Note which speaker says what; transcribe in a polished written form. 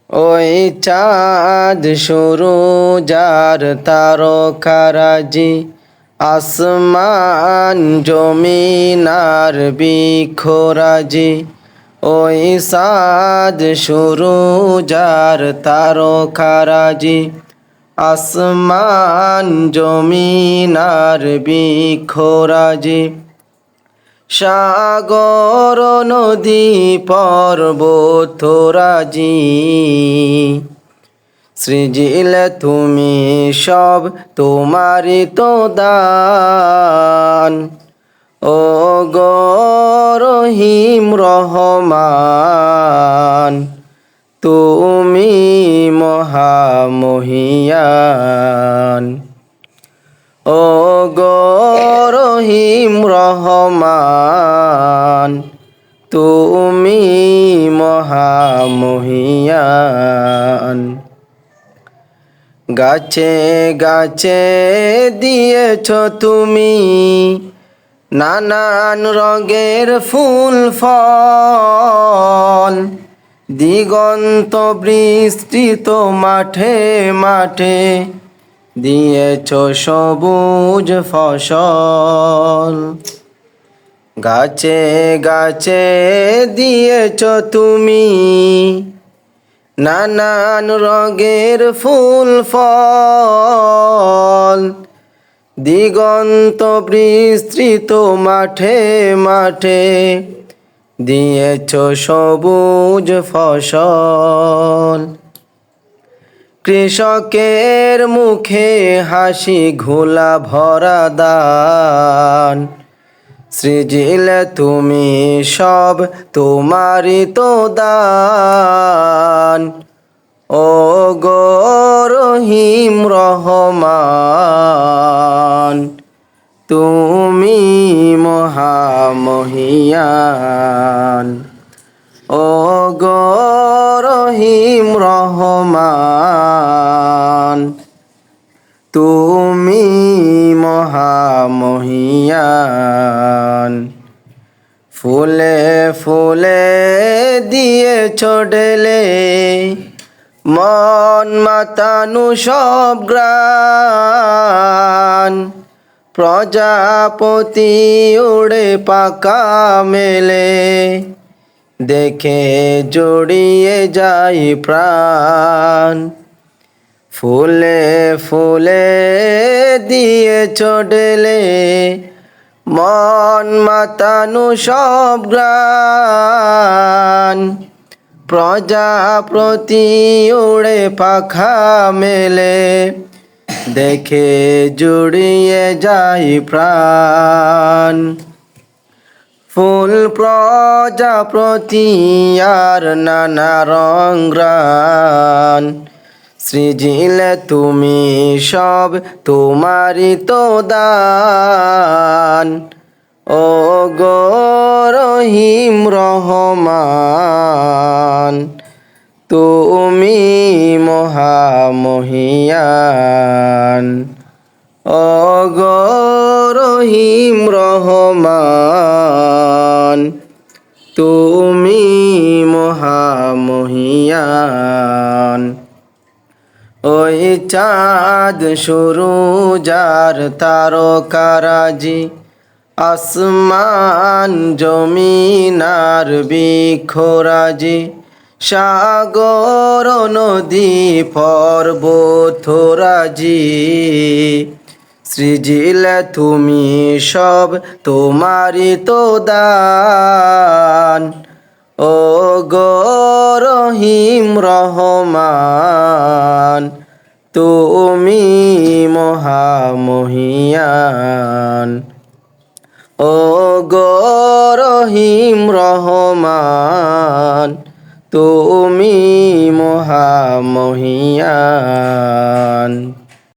Speaker 1: ওই চাঁদ শুরু যার তারকারাজি, আসমান জমিন আর বৃক্ষরাজি। ওই চাঁদ শুরু যার তারকারাজি, আসমান জমিন আর বৃক্ষরাজি। সাগর নদী পর্বতরাজি, সৃজিলে তুমি সব তোমারই তো দান। ও গো রহিম রহমান, তুমি মহামহিয়ান। ও গো রহিম রহমান, তুমি মহামহিয়ান। গাছে গাছে দিয়েছ তুমি নানান রঙের ফুল ফল, দিগন্ত বিস্তৃত মাঠে মাঠে দিয়েছ সবুজ ফসল। গাছে গাছে দিয়েছ তুমি নানান রঙের ফুল ফল, দিগন্ত বিস্তৃত মাঠে মাঠে দিয়েছ সবুজ ফসল। কৃষকের মুখে হাসি ঘোলা ভরা দান, সৃজিলে তুমি সব তোমারই তো দান। ও গো রহিম রহমান, তুমি মহামহিয়ান। ও গো রহিম রহমান, তুমি মহামহিয়ান। ফুলে ফুলে দিয়েছ ঢেলে মন মাতানু সব গ্রাণ, প্রজাপতি উড়ে পাকা মেলে দেখে জড়িয়ে যাই প্রাণ। ফুলে ফুলে দিয়েছ ঢেলে মন মাতানু সব গ্রাণ, প্রজাপতি উড়ে পাখা মেলে দেখে জুড়িয়ে যাই প্রাণ। ফুল প্রজাপতি আর নানা রং গ্রাণ, সৃজিলে তুমি সব তোমারই তো দান। ও গো রহিম রহমান, তুমি মহামহিয়ান। ও গো রহিম রহমান, তুমি মহামহিয়ান। ওই চাঁদ শুরু যার তারকারাজি, আসমান জমিন আর বৃক্ষরাজি। সাগর নদী পর্বতরাজি, সৃজিলে তুমি সব তোমারই তো দান। ও গো রহিম রহমান, তুমি মহামহিয়ান। ও গো রহিম রহমান, তুমি মহামহিয়ান।